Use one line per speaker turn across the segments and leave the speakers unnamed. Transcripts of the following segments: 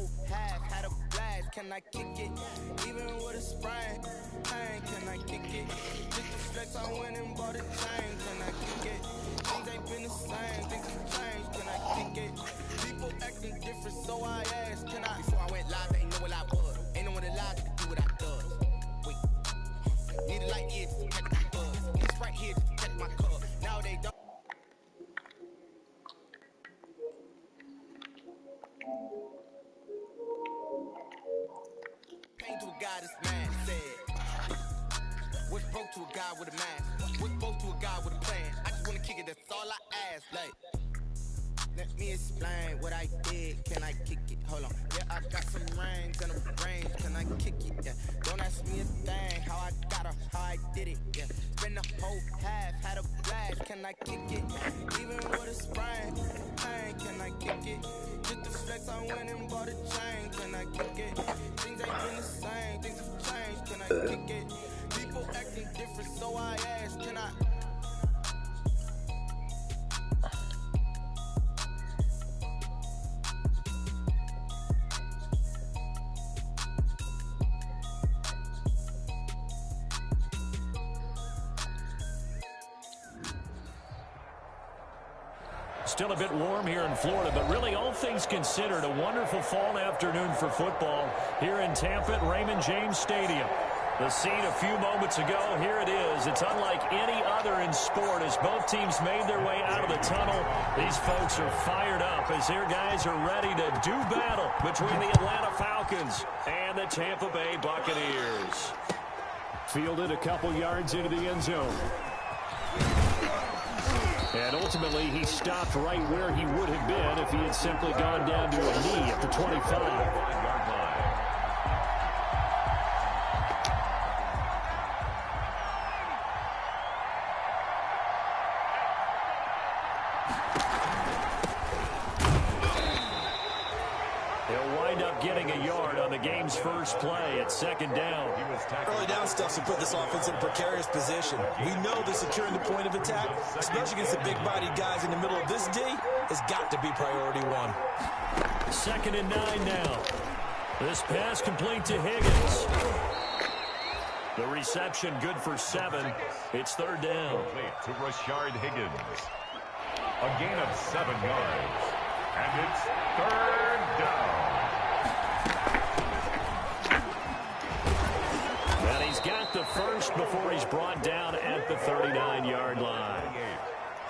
whole half, had a blast. Can I kick it? Even with a sprain, pain, can I kick it? Just the flex, I went and bought a chain. Can I kick it? Things ain't been the same, things have changed. Can I kick it? People acting different, so I asked, can I? Before I went live, they know what I was. Ain't no one alive to do what I does. Wait, need a light here to catch my buzz. It's right here to catch my cup. Now they don't. Pain to a guy that's mad, said. What's broke to a guy with a mask? What's broke to a guy with a plan? I just wanna kick it, that's all I ask. Like, let me explain what I did. Can I kick it? Hold on. Yeah, I got some rings and a range. Can I kick it? Yeah. Don't ask me a thing. How I got her, how I did it. Yeah. Spend the whole half, had a blast. Can I kick it? Even with a sprain, pain. Can I kick it? Just the flex, I went and bought a chain. Can I kick it? Things ain't been the same. Things have changed. Can I kick it? People acting different, so I asked. Can I?
Still a bit warm here in Florida, but really all things considered, a wonderful fall afternoon for football here in Tampa at Raymond James Stadium. The scene a few moments ago, here it is. It's unlike any other in sport as both teams made their way out of the tunnel. These folks are fired up as their guys are ready to do battle between the Atlanta Falcons and the Tampa Bay Buccaneers. Fielded a couple yards into the end zone. And ultimately, he stopped right where he would have been if he had simply gone down to a knee at the 25. Getting a yard on the game's first play at second down.
Early down stuff to put this offense in a precarious position. We know that securing the point of attack, especially against the big-bodied guys in the middle of this D, has got to be priority one.
2nd and 9 now. This pass complete to Higgins. The reception good for 7. It's 3rd down.
Complete to Rashard Higgins. A gain of 7 yards. And it's 3rd down.
And he's got the first before he's brought down at the 39-yard line.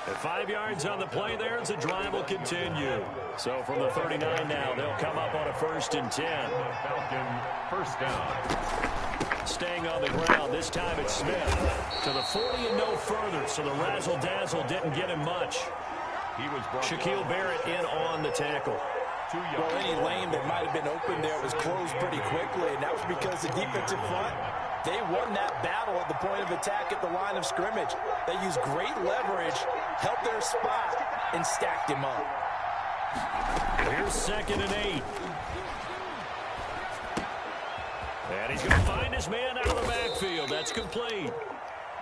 At 5 yards on the play there, as the drive will continue. So from the 39 now, they'll come up on a 1st and 10.
Falcon, 1st down.
Staying on the ground, this time it's Smith. To the 40 and no further, so the razzle-dazzle didn't get him much. Shaquille Barrett in on the tackle.
Well, any lane that might have been open there was closed pretty quickly, and that was because the defensive front, they won that battle at the point of attack at the line of scrimmage. They used great leverage, held their spot, and stacked him up.
Here's 2nd and 8. And he's going to find his man out of the backfield. That's complete.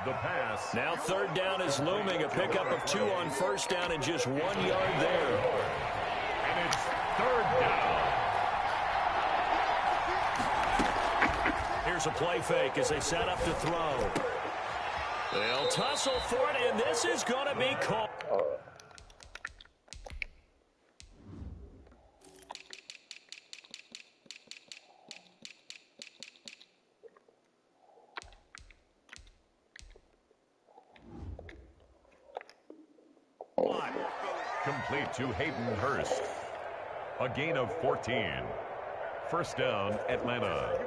The pass.
Now 3rd down is looming. A pickup of 2 on 1st down and just 1 yard there.
And it's 3rd down.
Here's a play fake as they set up to throw. They'll tussle for it, and this is going to be caught.
Complete to Hayden Hurst. A gain of 14. 1st down, Atlanta.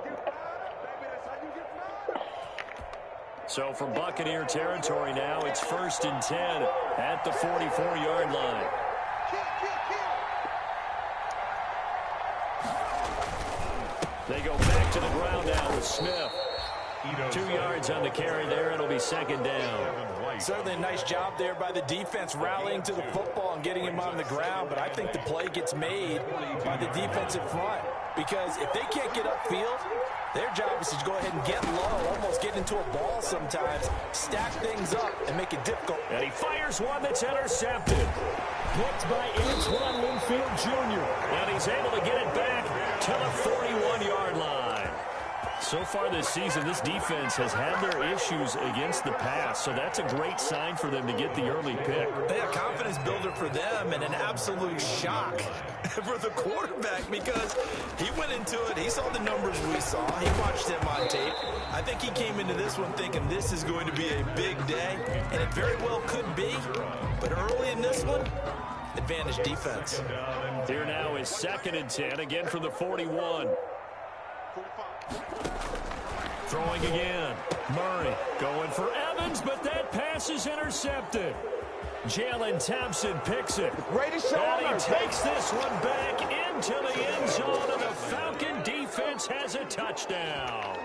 So from Buccaneer territory now, it's 1st and 10 at the 44-yard line. They go back to the ground now with Smith. 2 yards on the carry there. It'll be 2nd down.
Certainly a nice job there by the defense rallying to the football and getting him on the ground, but I think the play gets made by the defensive front because if they can't get upfield, their job is to go ahead and get low, almost get into a ball sometimes, stack things up, and make it difficult.
And he fires one that's intercepted. Picked by Antoine Winfield Jr. And he's able to get it back to the 41-yard line. So far this season, this defense has had their issues against the pass, so that's a great sign for them to get the early pick.
Yeah, confidence builder for them and an absolute shock for the quarterback because he went into it. He saw the numbers we saw. He watched him on tape. I think he came into this one thinking this is going to be a big day, and it very well could be. But early in this one, advantage defense.
Here now is 2nd and 10, again from the 41. Throwing again. Murray going for Evans, but that pass is intercepted. Jalen Thompson picks it. And he takes this one back into the end zone, and the Falcon defense has a touchdown.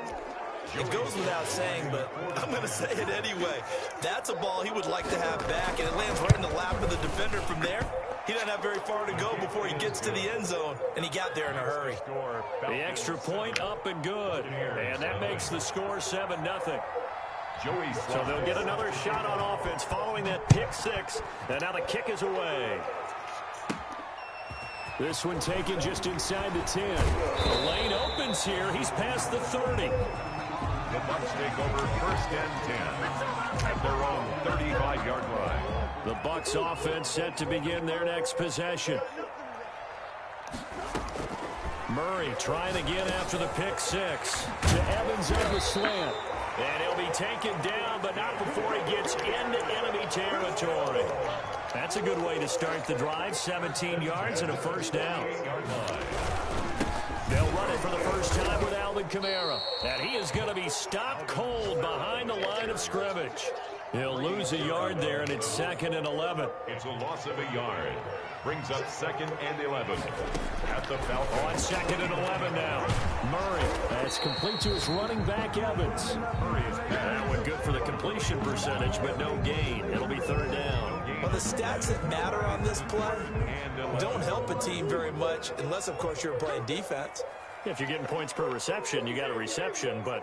It goes without saying, but I'm going to say it anyway. That's a ball he would like to have back, and it lands right in the lap of the defender from there. He doesn't have very far to go before he gets to the end zone, and he got there in a hurry.
The extra point up and good, and that makes the score 7-0. So they'll get another shot on offense following that pick six, and now the kick is away. This one taken just inside the 10. The lane opens here. He's past the 30.
The Bucs take over 1st and 10 at their own 35-yard line.
The Bucs offense set to begin their next possession. Murray trying again after the pick six. To Evans on the slant. And he'll be taken down, but not before he gets into enemy territory. That's a good way to start the drive. 17 yards and a first down. They'll run it for the first time with Alvin Kamara. And he is going to be stopped cold behind the line of scrimmage. He'll lose a yard there, and it's 2nd and 11.
It's a loss of a yard. Brings up 2nd and 11 at the Falcons.
On 2nd and 11 now. Murray. That's complete to his running back, Evans. That one good for the completion percentage, but no gain. It'll be 3rd down.
Well, the stats that matter on this play don't help a team very much unless, of course, you're playing defense.
If you're getting points per reception, you got a reception, but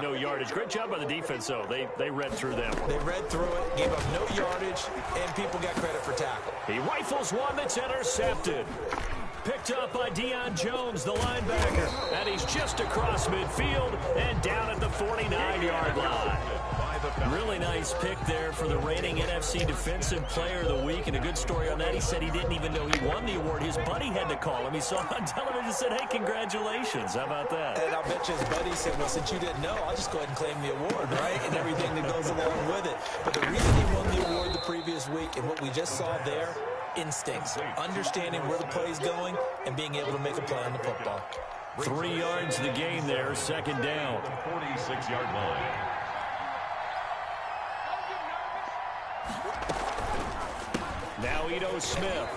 no yardage. Great job by the defense, though. They read through them.
They read through it, gave up no yardage, and people got credit for tackle.
He rifles one that's intercepted. Picked up by Deion Jones, the linebacker. And he's just across midfield and down at the 49-yard line. Really nice pick there for the reigning NFC Defensive Player of the Week. And a good story on that. He said he didn't even know he won the award. His buddy had to call him. He saw him on television and said, hey, congratulations. How about that?
And I'll bet you his buddy said, well, since you didn't know, I'll just go ahead and claim the award, right? And everything that goes along with it. But the reason he won the award the previous week and what we just saw there, instincts, understanding where the play's going and being able to make a play on the football.
3 yards the gain there, 2nd down.
46-yard line.
Now Ito Smith.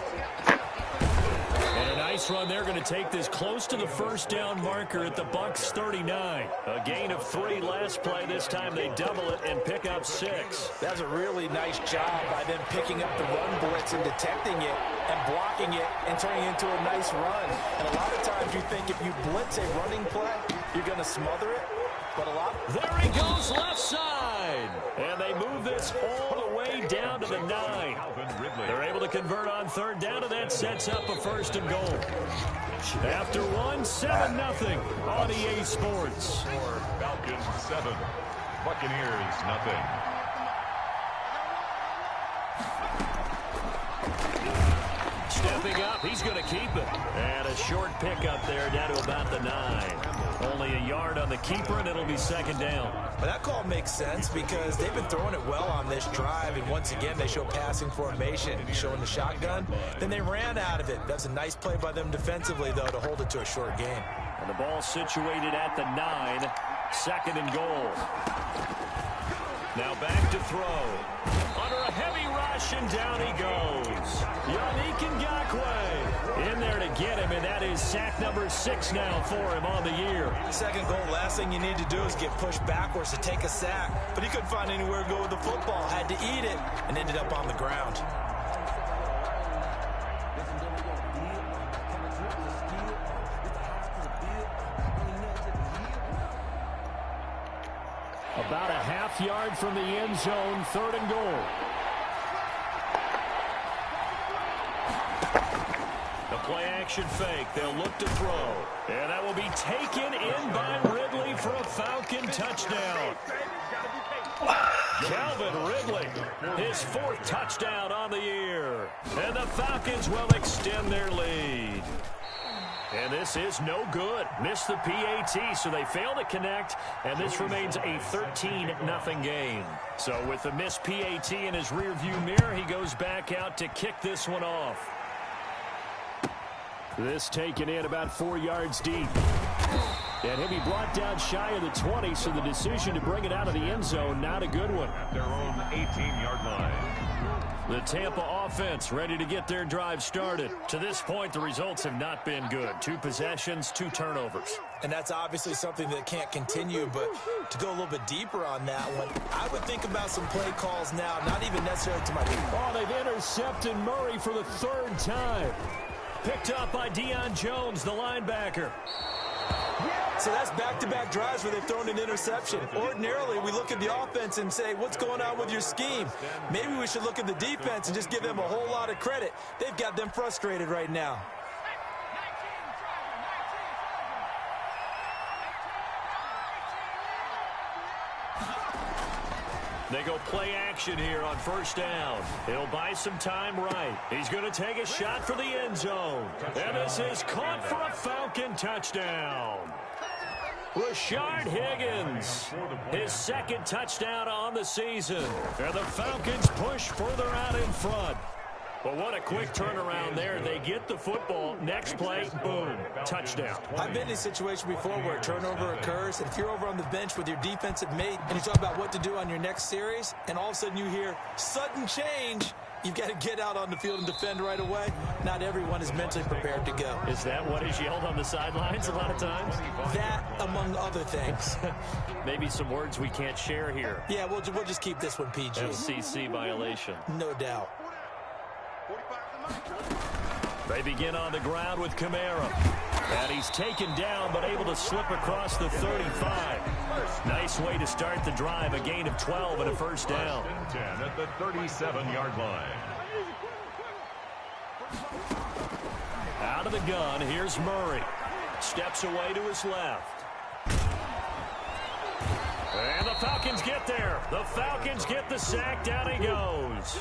And a nice run. They're going to take this close to the first down marker at the Bucs 39. A gain of 3 last play. This time they double it and pick up 6.
That's a really nice job by them picking up the run blitz and detecting it and blocking it and turning it into a nice run. And a lot of times you think if you blitz a running play, you're going to smother it. But a lot.
There he goes left side. And they move this all the way down to the 9. They're able to convert on 3rd down, and that sets up a 1st and goal. After one, 7-0 on EA Sports.
Falcons 7, Buccaneers nothing.
Stepping up, he's going to keep it. And a short pickup there down to about the 9. Only a yard on the keeper, and it'll be 2nd down.
But that call makes sense because they've been throwing it well on this drive, and once again they show passing formation, showing the shotgun. Then they ran out of it. That's a nice play by them defensively, though, to hold it to a short game.
And the ball situated at the 9, 2nd and goal. Now back to throw. Under a heavy rush, and down he goes. Yannick Ngakoue in there to get him, and that is sack number 6 now for him on the year.
2nd goal, last thing you need to do is get pushed backwards to take a sack. But he couldn't find anywhere to go with the football, had to eat it, and ended up on the ground.
About a half yard from the end zone, 3rd and goal. The play action Play-action fake. They'll look to throw. And that will be taken in by Ridley for a Falcon touchdown. Calvin Ridley, his 4th touchdown on the year. And the Falcons will extend their lead. And this is no good. Missed the PAT, so they fail to connect, and this remains a 13-0 game. So with the missed PAT in his rearview mirror, he goes back out to kick this one off. This taken in about 4 yards deep. And he'll be brought down shy of the 20, so the decision to bring it out of the end zone, not a good one.
At their own 18-yard line.
The Tampa offense ready to get their drive started. To this point, the results have not been good. 2 possessions, 2 turnovers.
And that's obviously something that can't continue, but to go a little bit deeper on that one, I would think about some play calls now, not even necessarily to my team.
Oh, they've intercepted Murray for the 3rd time. Picked up by Deion Jones, the linebacker.
So that's back-to-back drives where they've thrown an interception. Ordinarily, we look at the offense and say, what's going on with your scheme? Maybe we should look at the defense and just give them a whole lot of credit. They've got them frustrated right now.
They go play action here on 1st down. He'll buy some time right. He's going to take a shot for the end zone. And this is caught for a Falcon touchdown. Rashard Higgins, his 2nd touchdown on the season. And the Falcons push further out in front. But what a quick turnaround there. They get the football. Next play, boom, touchdown.
I've been in a situation before where a turnover occurs, and if you're over on the bench with your defensive mate and you talk about what to do on your next series, and all of a sudden you hear sudden change, you've got to get out on the field and defend right away. Not everyone is mentally prepared to go.
Is that what is yelled on the sidelines a lot of times?
That, among other things.
Maybe some words we can't share here.
Yeah, we'll just keep this one PG.
FCC violation.
No doubt.
They begin on the ground with Kamara. And he's taken down, but able to slip across the 35. Nice way to start the drive. A gain of 12 and a 1st down.
10 at the 37-yard line.
Out of the gun, here's Murray. Steps away to his left. And the Falcons get there. The Falcons get the sack. Down he goes.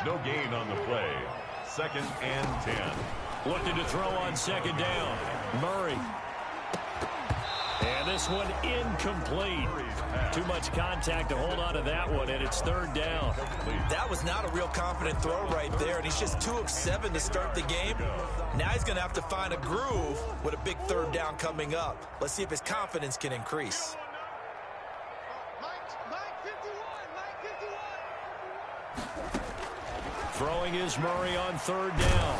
No gain on the play. 2nd and 10.
Looking to throw on 2nd down. Murray. And this one incomplete. Too much contact to hold on to that one, and it's 3rd down.
That was not a real confident throw right there, and he's just 2 of 7 to start the game. Now he's going to have to find a groove with a big 3rd down coming up. Let's see if his confidence can increase.
Throwing is Murray on 3rd down.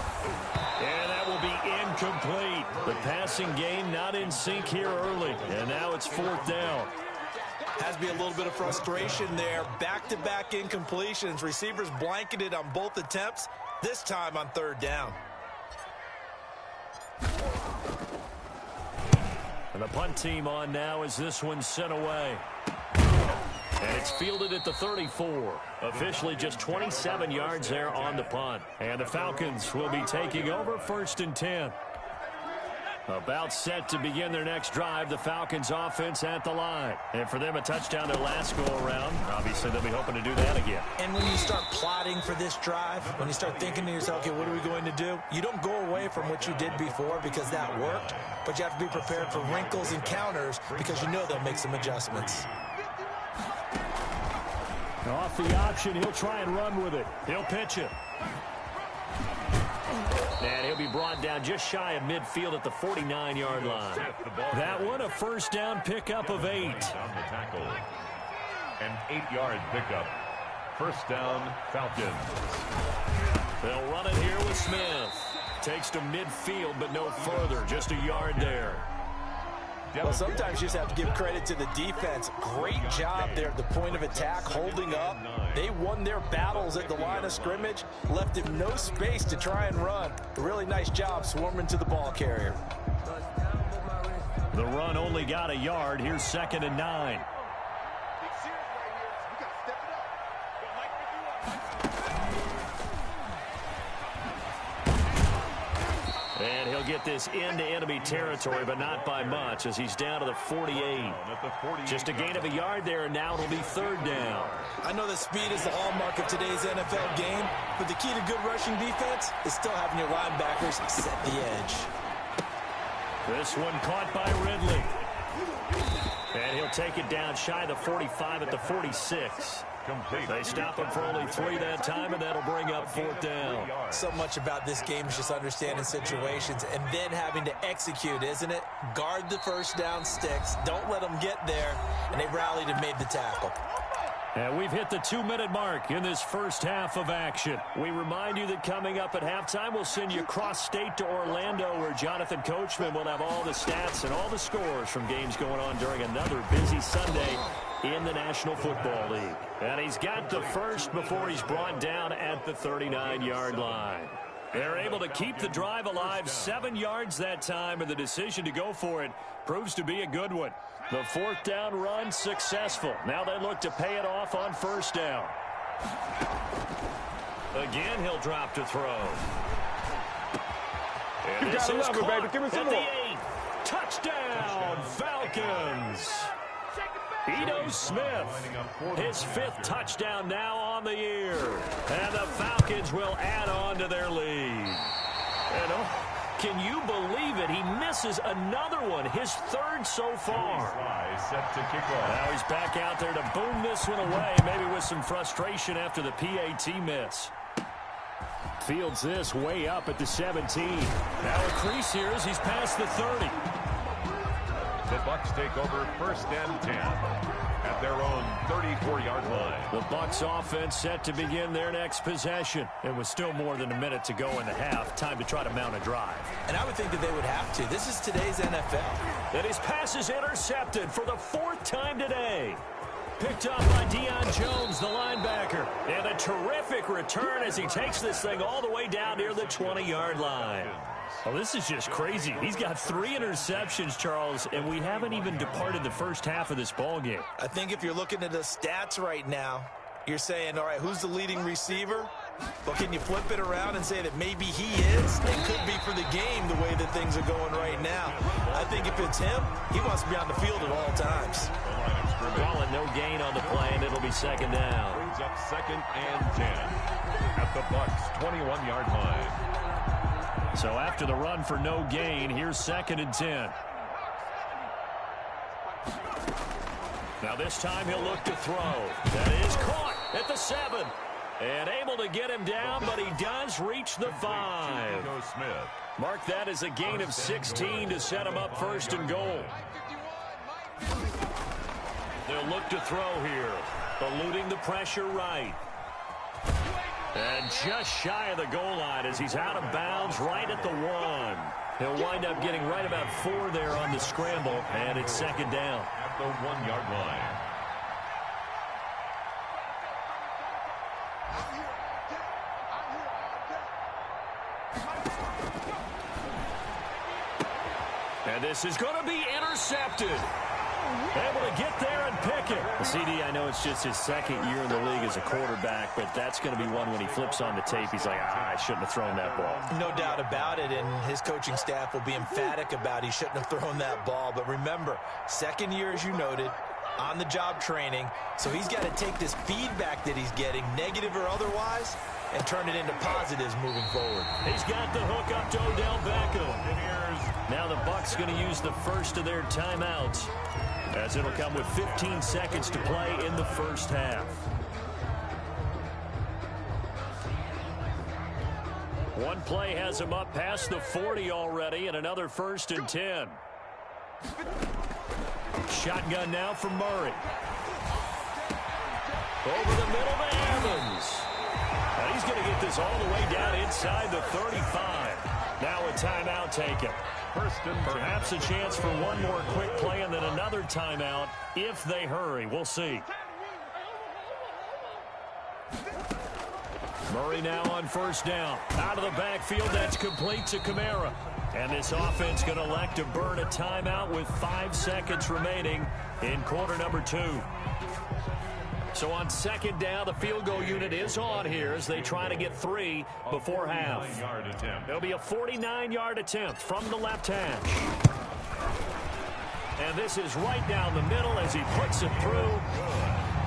And that will be incomplete. The passing game not in sync here early. And now it's 4th down.
Has to be a little bit of frustration there. Back-to-back incompletions. Receivers blanketed on both attempts. This time on 3rd down.
And the punt team on now as this one's sent away. And it's fielded at the 34. Officially just 27 yards there on the punt. And the Falcons will be taking over 1st and 10. About set to begin their next drive, the Falcons offense at the line. And for them, a touchdown their last go-around. Obviously, they'll be hoping to do that again.
And when you start plotting for this drive, when you start thinking to yourself, okay, what are we going to do? You don't go away from what you did before because that worked, but you have to be prepared for wrinkles and counters because you know they'll make some adjustments.
Off the option, he'll try and run with it. He'll pitch it. And he'll be brought down just shy of midfield at the 49-yard line. That one, a 1st down pickup of 8.
On the tackle. An 8-yard pickup. 1st down, Falcons.
They'll run it here with Smith. Takes to midfield, but no further. Just a yard there.
Well, sometimes you just have to give credit to the defense. Great job there at the point of attack, holding up. They won their battles at the line of scrimmage, left him no space to try and run. A really nice job swarming to the ball carrier.
The run only got a yard. Here's 2nd and 9. And he'll get this into enemy territory, but not by much, as he's down to the 48. Just a gain of a yard there, and now it'll be third down.
I know that speed is the hallmark of today's NFL game, but the key to good rushing defense is still having your linebackers set the edge.
This one caught by Ridley. And he'll take it down shy of the 45 at the 46. They stop him for only 3 that time, and that'll bring up fourth down.
So much about this game is just understanding situations and then having to execute, isn't it? Guard the first down sticks. Don't let them get there. And they rallied and made the tackle.
And we've hit the 2-minute mark in this first half of action. We remind you that coming up at halftime, we'll send you cross-state to Orlando, where Jonathan Coachman will have all the stats and all the scores from games going on during another busy Sunday in the National Football League. And he's got the first before he's brought down at the 39-yard line. They're able to keep the drive alive, 7 yards that time, and the decision to go for it proves to be a good one. The fourth down run successful. Now they look to pay it off on first down. Again, he'll drop to throw. And this is caught baby. Give me some at the 8. Touchdown, Falcons. Ito Smith, his 5th touchdown now on the year. And the Falcons will add on to their lead. And can you believe it? He misses another one, his 3rd so far.
Set to kick off.
Now he's back out there to boom this one away, maybe with some frustration after the PAT miss. Fields this way up at the 17. Now a crease here as he's past the 30.
The Bucs take over 1st and 10 at their own 34-yard line.
The Bucs offense set to begin their next possession. It was still more than a minute to go in the half. Time to try to mount a drive.
And I would think that they would have to. This is today's NFL.
And his pass is intercepted for the 4th time today. Picked up by Deion Jones, the linebacker. And a terrific return as he takes this thing all the way down near the 20-yard line. Oh, this is just crazy. He's got 3 interceptions, Charles, and we haven't even departed the first half of this ball game.
I think if you're looking at the stats right now, you're saying, all right, who's the leading receiver? Well, can you flip it around and say that maybe he is? It could be for the game the way that things are going right now. I think if it's him, he wants to be on the field at all times.
Calling no gain on the play, and it'll be 2nd down.
Brings up 2nd and 10 at the Bucs' 21-yard line.
So after the run for no gain, here's 2nd and 10. Now this time he'll look to throw. That is caught at the 7. And able to get him down, but he does reach the 5. Mark that as a gain of 16 to set him up 1st and goal. They'll look to throw here, eluding the pressure right. And just shy of the goal line as he's out of bounds right at the 1. He'll wind up getting right about 4 there on the scramble, and it's 2nd down.
At the 1-yard line.
And this is going to be intercepted. Able to get there and pick it. CD, I know it's just his 2nd year in the league as a quarterback, but that's going to be one when he flips on the tape. He's like, I shouldn't have thrown that ball.
No doubt about it, and his coaching staff will be emphatic about he shouldn't have thrown that ball. But remember, 2nd year, as you noted, on-the-job training, so he's got to take this feedback that he's getting, negative or otherwise, and turn it into positives moving forward.
He's got the hook up to Odell Beckham. Now the Bucs going to use the first of their timeouts, as it'll come with 15 seconds to play in the first half. One play has him up past the 40 already, and another 1st and 10. Shotgun now for Murray. Over the middle to Evans. And he's going to get this all the way down inside the 35. Now a timeout taken. Perhaps a chance for one more quick play and then another timeout if they hurry. We'll see. Murray now on 1st down. Out of the backfield, that's complete to Kamara. And this offense going to elect to burn a timeout with 5 seconds remaining in quarter number 2. So on second down, the field goal unit is on here as they try to get 3 before half. There'll be a 49-yard attempt from the left hash. And this is right down the middle as he puts it through.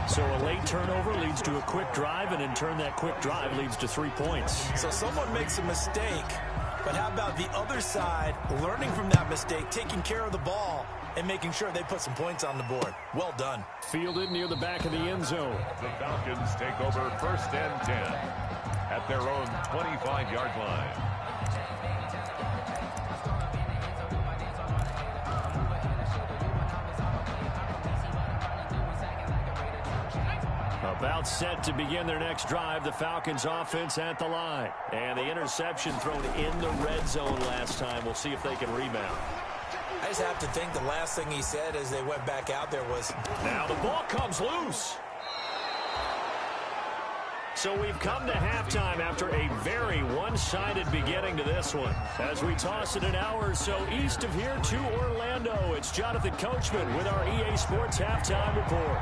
So a late turnover leads to a quick drive, and in turn that quick drive leads to 3 points.
So someone makes a mistake, but how about the other side learning from that mistake, taking care of the ball, and making sure they put some points on the board. Well done.
Fielded near the back of the end zone.
The Falcons take over 1st and 10 at their own 25-yard line.
About set to begin their next drive, the Falcons offense at the line. And the interception thrown in the red zone last time. We'll see if they can rebound.
I just have to think the last thing he said as they went back out there was,
now the ball comes loose. So we've come to halftime after a very one-sided beginning to this one. As we toss it an hour or so east of here to Orlando, it's Jonathan Coachman with our EA Sports Halftime Report.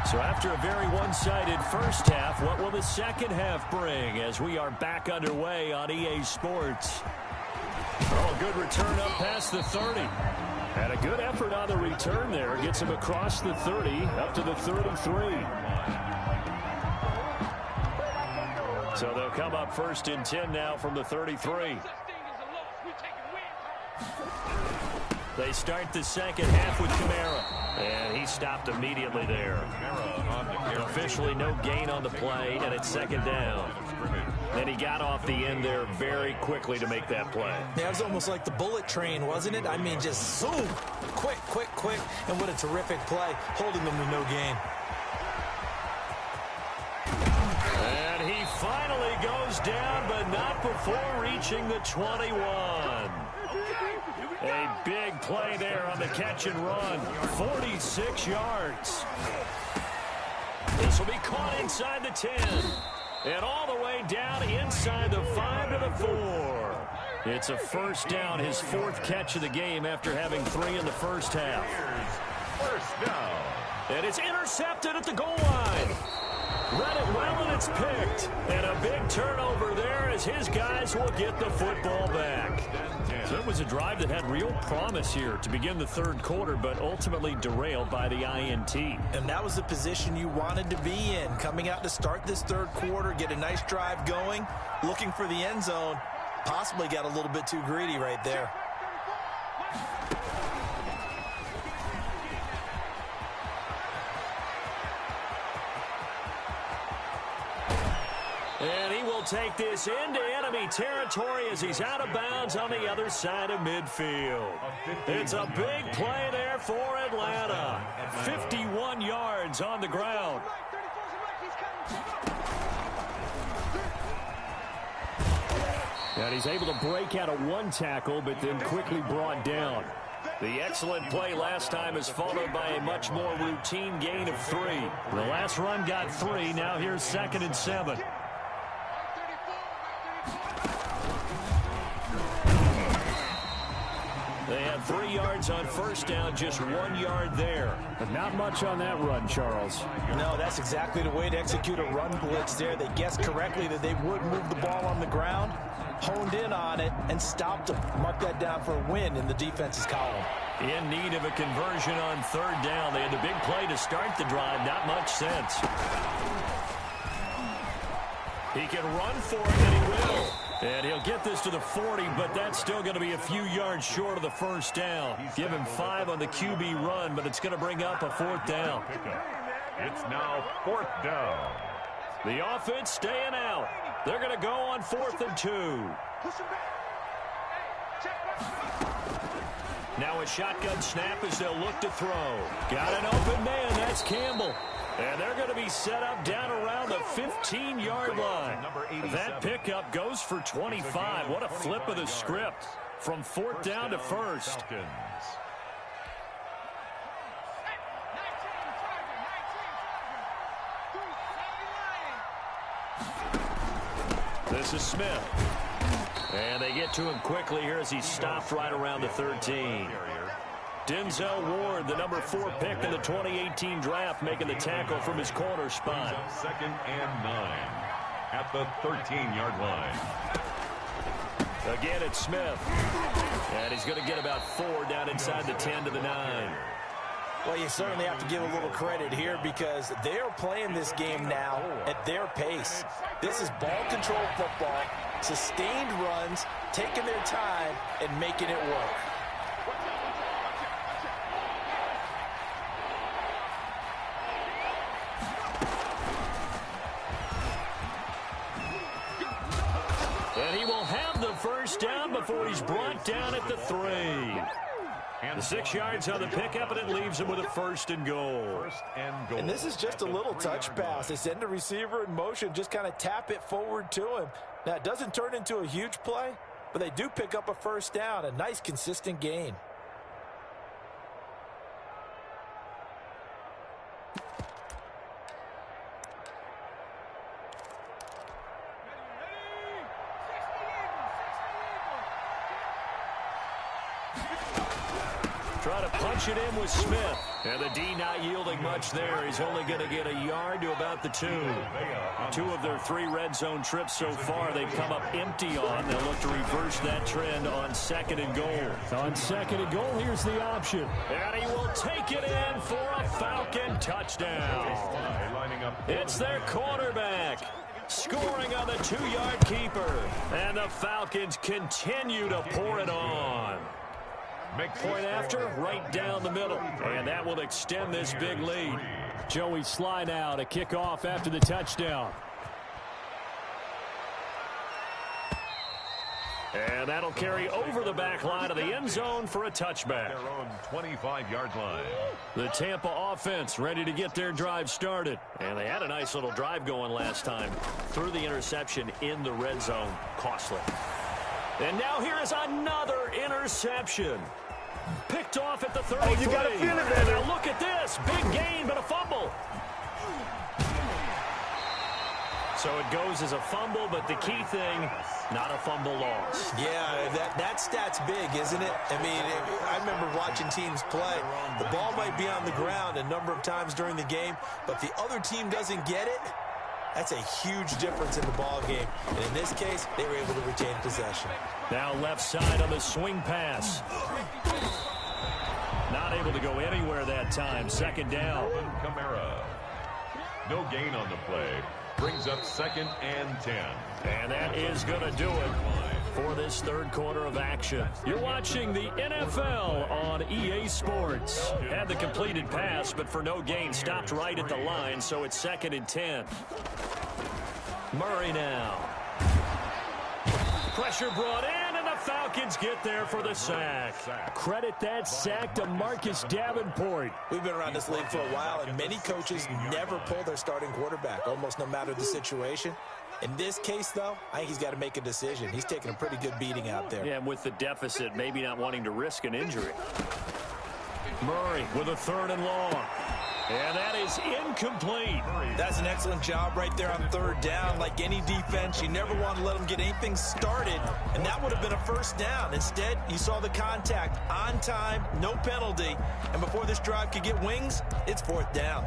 So after a very one-sided first half, what will the second half bring as we are back underway on EA Sports? Oh, good return up past the 30. And a good effort on the return there. Gets him across the 30 up to the 33. So they'll come up 1st and 10 now from the 33. They start the second half with Kamara. And he stopped immediately there. Officially no gain on the play, and it's second down. And he got off the end there very quickly to make that play.
Yeah, it was almost like the bullet train, wasn't it? I mean, just zoom, quick, and what a terrific play, holding them with no gain.
And he finally goes down, but not before reaching the 21. A big play there on the catch and run. 46 yards. This will be caught inside the 10. And all the way down inside the 5 to the 4. It's a first down, his 4th catch of the game after having 3 in the first half.
First down.
And it's intercepted at the goal line. Read it well, and it's picked. And a big turnover there as his guys will get the football back. So it was a drive that had real promise here to begin the third quarter, but ultimately derailed by the INT.
And that was the position you wanted to be in, coming out to start this third quarter, get a nice drive going, looking for the end zone. Possibly got a little bit too greedy right there.
And he will take this into enemy territory as he's out of bounds on the other side of midfield. It's a big play there for Atlanta. 51 yards on the ground. And he's able to break out of 1 tackle, but then quickly brought down. The excellent play last time is followed by a much more routine gain of 3. The last run got 3. Now here's 2nd and 7. They had 3 yards on first down, just 1 yard there. But not much on that run, Charles.
No, that's exactly the way to execute a run blitz there. They guessed correctly that they would move the ball on the ground, honed in on it, and stopped them. Mark that down for a win in the defense's column.
In need of a conversion on 3rd down. They had the big play to start the drive. Not much sense. He can run for it, and he will. And he'll get this to the 40, but that's still going to be a few yards short of the first down. Give him 5 on the QB run, but it's going to bring up a 4th down.
It's now 4th down.
The offense staying out. They're going to go on 4th and 2. Now a shotgun snap as they'll look to throw. Got an open man. That's Campbell. And they're going to be set up down around the 15-yard line. That pickup goes for 25. What a flip of the script from 4th down to 1st. This is Smith. And they get to him quickly here as he's stopped right around the 13. Denzel Ward, the number 4 pick in the 2018 draft, making the tackle from his corner spot.
Second and 9 at the 13-yard line.
Again, it's Smith. And he's going to get about 4 down inside the 10 to the 9.
Well, you certainly have to give a little credit here because they're playing this game now at their pace. This is ball control football, sustained runs, taking their time, and making it work.
And he will have the first down before he's brought down at the 3. And the 6 yards on the pickup, and it leaves him with a first and goal.
And this is just a little touch pass. They send the receiver in motion, just kind of tap it forward to him. Now, it doesn't turn into a huge play, but they do pick up a first down, a nice, consistent gain.
Try to punch it in with Smith. And the D not yielding much there. He's only going to get a yard to about the 2. 2 of their 3 red zone trips so far they've come up empty on. They'll look to reverse that trend on second and goal.
On second and goal, here's the option.
And he will take it in for a Falcon touchdown. It's their quarterback scoring on the 2-yard keeper. And the Falcons continue to pour it on. Point after, right down the middle. And that will extend this big lead.
Joey Sly now to kick off after the touchdown.
And that'll carry over the back line of the end zone for a touchback.
Their own 25-yard line.
The Tampa offense ready to get their drive started. And they had a nice little drive going last time. Threw the interception in the red zone. Costly. And now here is another interception. Picked off at the 33.
Oh, you got to feel it,
and now look at this. Big gain, but a fumble. So it goes as a fumble, but the key thing, not a fumble loss.
Yeah, that stat's big, isn't it? I mean, I remember watching teams play. The ball might be on the ground a number of times during the game, but the other team doesn't get it. That's a huge difference in the ball game. And in this case, they were able to retain possession.
Now left side on the swing pass. Not able to go anywhere that time. Second down.
Kamara. No gain on the play. Brings up second and 10.
And that is going to do it for this third quarter of action. You're watching the NFL on EA Sports. Had the completed pass, but for no gain, stopped right at the line, so it's second and 10. Murray now. Pressure brought in, and the Falcons get there for the sack.
Credit that sack to Marcus Davenport.
We've been around this league for a while, and many coaches never pull their starting quarterback, almost no matter the situation. In this case, though, I think he's got to make a decision. He's taking a pretty good beating out there.
Yeah, and with the deficit, maybe not wanting to risk an injury. Murray with a 3rd and long. And that is incomplete.
That's an excellent job right there on 3rd down. Like any defense, you never want to let them get anything started, and that would have been a first down. Instead, you saw the contact on time, no penalty, and before this drive could get wings, it's 4th down.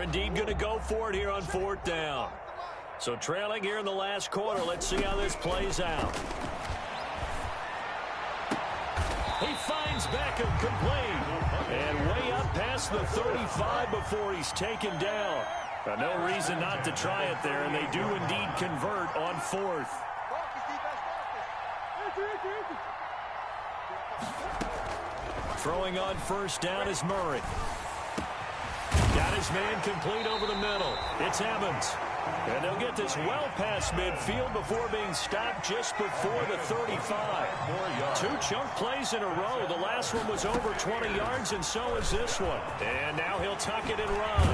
Indeed going to go for it here on 4th down. So trailing here in the last quarter. Let's see how this plays out. He finds Beckham complete. And way up past the 35 before he's taken down. No reason not to try it there, and they do indeed convert on 4th. Throwing on 1st down is Murray. Got his man complete over the middle. It's Evans. And they'll get this well past midfield before being stopped just before the 35. 2 chunk plays in a row. The last one was over 20 yards, and so is this one. And now he'll tuck it and run.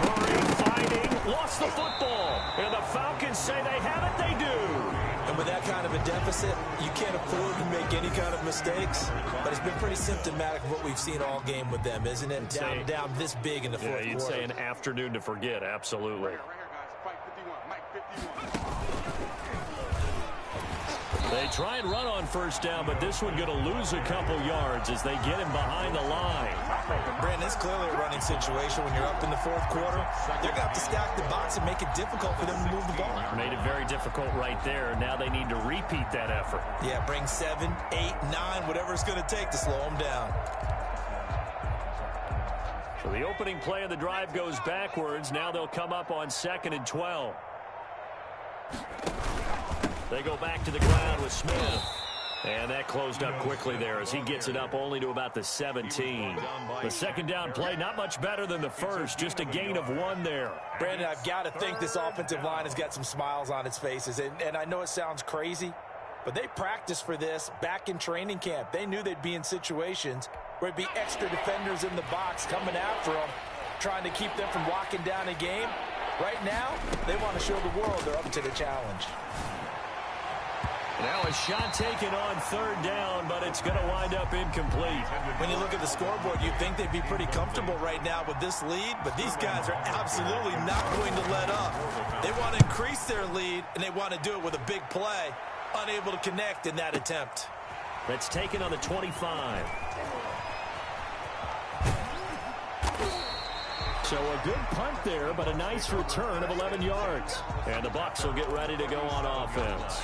Murray fighting. Lost the football. And the Falcons say they have it. They do.
And And with that kind of a deficit, you can't afford to make any kind of mistakes. But it's been pretty symptomatic of what we've seen all game with them, isn't it? Down this big in the fourth quarter.
You'd say an afternoon to forget, absolutely. They try and run on first down, but this one going to lose a couple yards as they get him behind the line.
Brandon, it's clearly a running situation. When you're up in the fourth quarter, they're going to have to stack the box and make it difficult for them to move the ball.
Made it very difficult right there. Now they need to repeat that effort.
Yeah, bring 7, 8, 9, whatever it's going to take to slow them down.
So the opening play of the drive goes backwards. Now they'll come up on 2nd and 12. They go back to the ground with Smith. And that closed up quickly there as he gets it up only to about the 17. The second down play, not much better than the first, just a gain of 1 there.
Brandon, I've got to think this offensive line has got some smiles on its faces. And I know it sounds crazy, but they practiced for this back in training camp. They knew they'd be in situations where it'd be extra defenders in the box coming after them, trying to keep them from locking down a game. Right now, they want to show the world they're up to the challenge.
Now a shot taken on 3rd down, but it's going to wind up incomplete.
When you look at the scoreboard, you'd think they'd be pretty comfortable right now with this lead, but these guys are absolutely not going to let up. They want to increase their lead, and they want to do it with a big play. Unable to connect in that attempt.
That's taken on the 25. So a good punt there, but a nice return of 11 yards. And the Bucs will get ready to go on offense.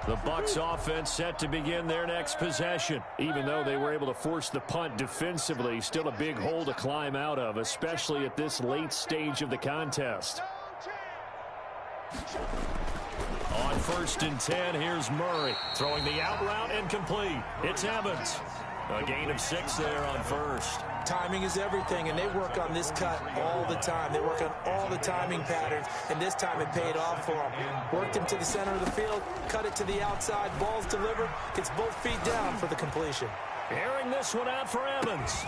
The Bucs offense set to begin their next possession. Even though they were able to force the punt defensively, still a big hole to climb out of, especially at this late stage of the contest. On 1st and 10, here's Murray. Throwing the out route and complete. It's Evans. A gain of 6 there on 1st.
Timing is everything, and they work on this cut all the time. They work on all the timing patterns, and this time it paid off for them. Worked him to the center of the field, cut it to the outside, ball's delivered, gets both feet down for the completion.
Airing this one out for Evans.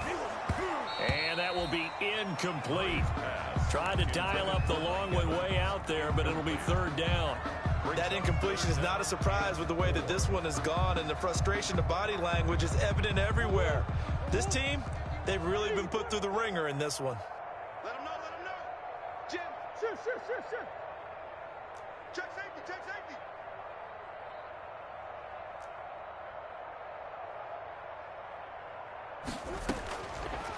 And that will be incomplete. Trying to dial up the long way out there, but it'll be 3rd down.
That incompletion is not a surprise with the way that this one has gone, and the frustration, the body language is evident everywhere. This team, they've really been put through the ringer in this one.
Let them know, let them know. Jim, sure. Check safety.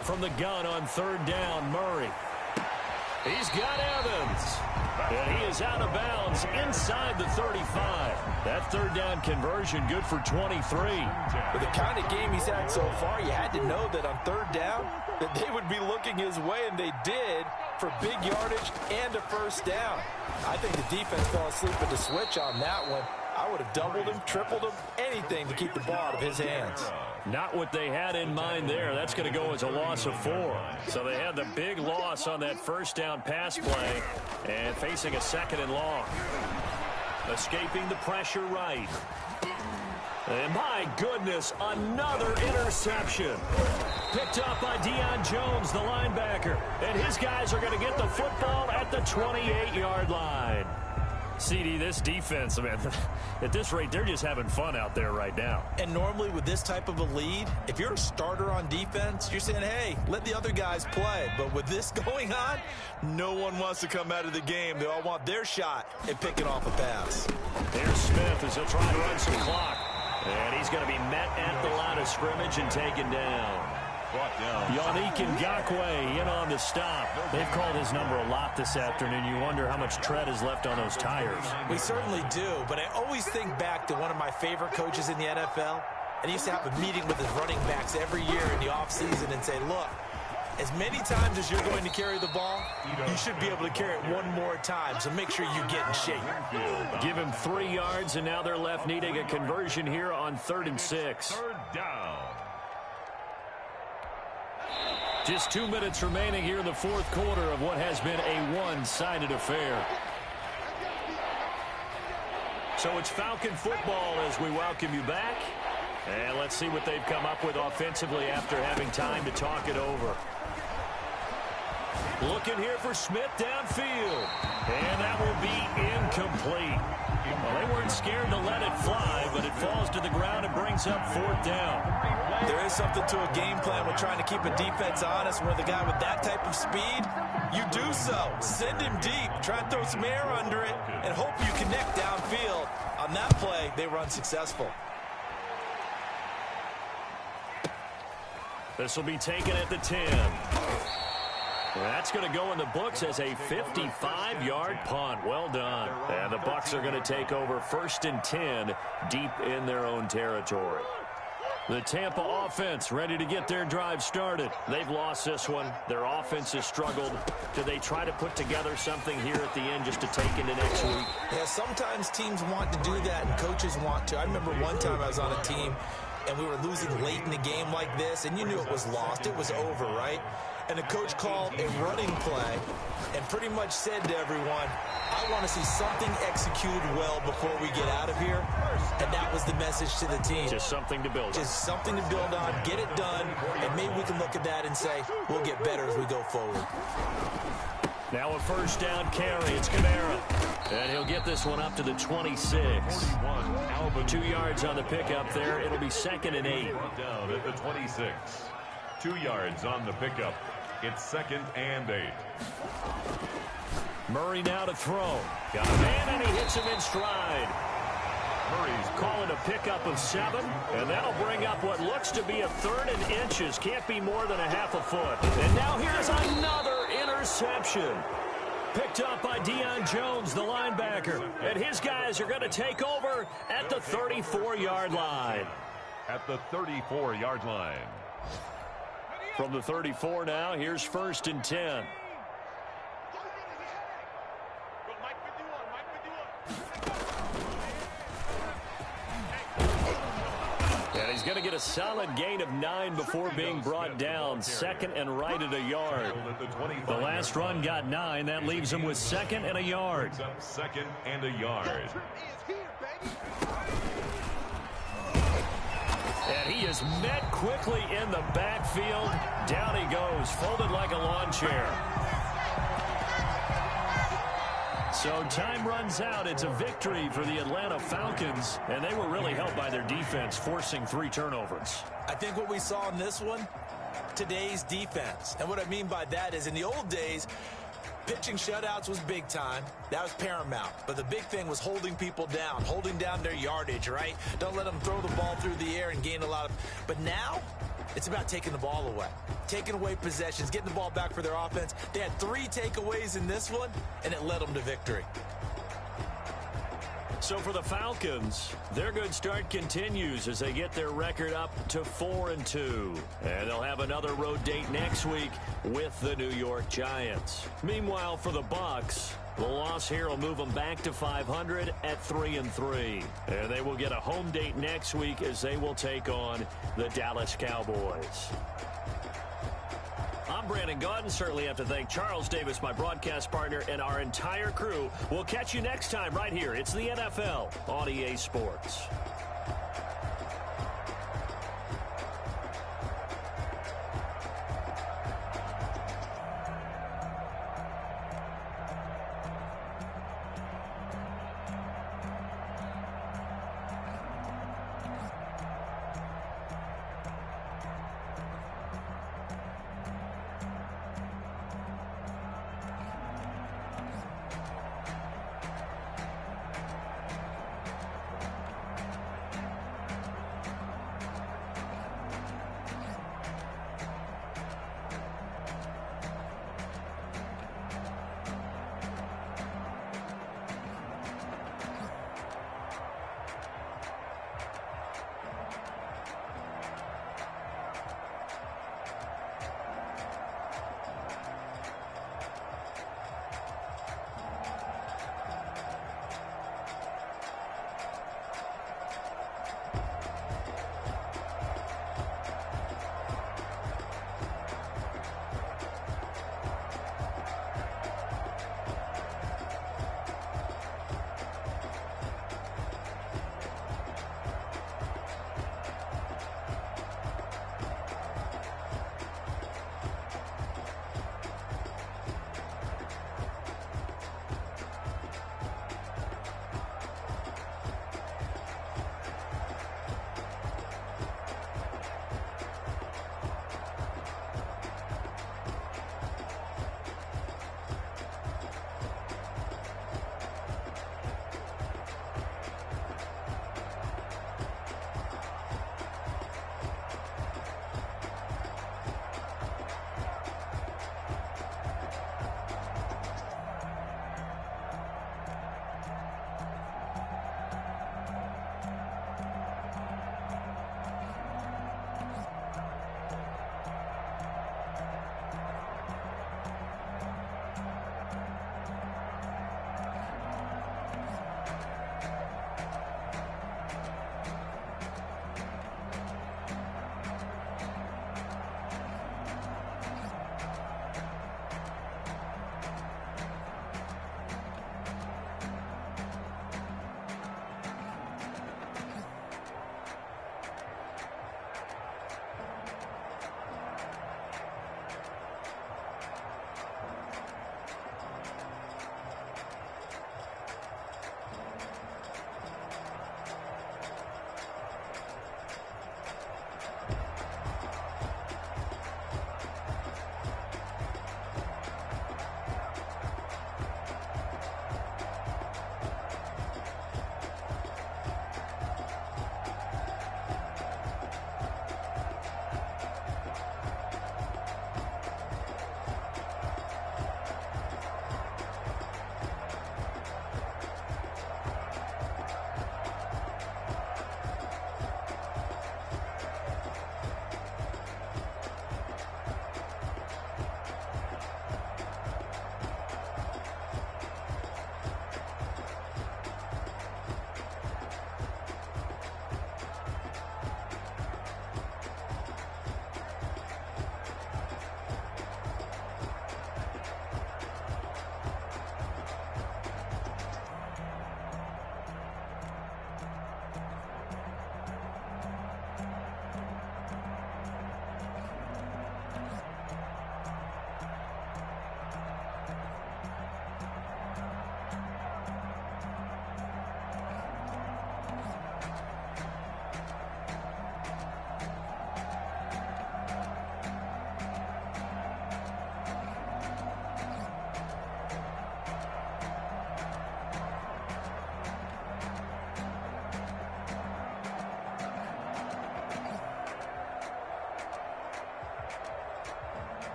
From the gun on 3rd down, Murray. He's got Evans. And he is out of bounds inside the 35. That 3rd down conversion good for 23.
With the kind of game he's had so far, you had to know that on 3rd down that they would be looking his way, and they did, for big yardage and a 1st down. I think the defense fell asleep at the switch on that one. I would have doubled him, tripled him, anything to keep the ball out of his hands.
Not what they had in mind there. That's going to go as a loss of 4. So they had the big loss on that 1st down pass play and facing a 2nd and long. Escaping the pressure right. And my goodness, another interception. Picked up by Deion Jones, the linebacker. And his guys are going to get the football at the 28-yard line. CD, this defense, man, at this rate, they're just having fun out there right now.
And normally with this type of a lead, if you're a starter on defense, you're saying, hey, let the other guys play. But with this going on, no one wants to come out of the game. They all want their shot at picking off a pass.
Here's Smith as he'll try to run some clock. And he's going to be met at the line of scrimmage and taken down. Yannick Ngakoue in on the stop. They've called his number a lot this afternoon. You wonder how much tread is left on those tires.
We certainly do, but I always think back to one of my favorite coaches in the NFL, and he used to have a meeting with his running backs every year in the offseason and say, look, as many times as you're going to carry the ball, you should be able to carry it one more time, so make sure you get in shape.
Give him 3 yards, and now they're left needing a conversion here on 3rd and 6.
3rd down.
Just 2 minutes remaining here in the 4th quarter of what has been a one-sided affair. So it's Falcon football as we welcome you back. And let's see what they've come up with offensively after having time to talk it over. Looking here for Smith downfield. And that will be incomplete. Well, they weren't scared to let it fly, but it falls to the ground and brings up 4th down.
There is something to a game plan with trying to keep a defense honest. With a guy with that type of speed, you do so. Send him deep. Try and throw some air under it and hope you connect downfield. On that play, they were unsuccessful.
This will be taken at the 10. That's going to go in the books as a 55-yard punt. Well done. And the Bucs are going to take over 1st and 10 deep in their own territory. The Tampa offense ready to get their drive started. They've lost this one. Their offense has struggled. Do they try to put together something here at the end just to take into next week?
Yeah, sometimes teams want to do that and coaches want to. I remember one time I was on a team and we were losing late in the game like this, and you knew it was lost. It was over, right? And the coach called a running play and pretty much said to everyone, I want to see something executed well before we get out of here. And that was the message to the team.
Just something to build on.
Just something to build on, get it done, and maybe we can look at that and say, we'll get better as we go forward.
Now a 1st down carry. It's Kamara. And he'll get this one up to the 26. 2 yards on the pickup there. It'll be 2nd and 8.
Down at the 26. 2 yards on the pickup. It's 2nd and 8.
Murray now to throw. Got a man, and he hits him in stride. Murray's calling a pickup of 7, and that'll bring up what looks to be a 3rd and inches. Can't be more than a half a foot. And now here's another interception. Picked up by Deion Jones, the linebacker. And his guys are going to take over at the 34-yard line.
At the 34-yard line.
From the 34 now, here's 1st and 10. And he's going to get a solid gain of 9 before being brought down. 2nd and right at a yard. The last run got 9. That leaves him with 2nd and a yard.
2nd and a yard.
And he is met quickly in the backfield. Down he goes, folded like a lawn chair. So time runs out. It's a victory for the Atlanta Falcons, and they were really helped by their defense, forcing 3 turnovers.
I think what we saw in this one, today's defense. And what I mean by that is in the old days, pitching shutouts was big time. That was paramount. But the big thing was holding people down, holding down their yardage, right? Don't let them throw the ball through the air and gain a lot of... But now, it's about taking the ball away. Taking away possessions, getting the ball back for their offense. They had 3 takeaways in this one, and it led them to victory.
So for the Falcons, their good start continues as they get their record up to 4-2. And they'll have another road date next week with the New York Giants. Meanwhile, for the Bucs, the loss here will move them back to 500 at 3-3. And they will get a home date next week as they will take on the Dallas Cowboys. I'm Brandon Gaudin. Certainly have to thank Charles Davis, my broadcast partner, and our entire crew. We'll catch you next time right here. It's the NFL on EA Sports.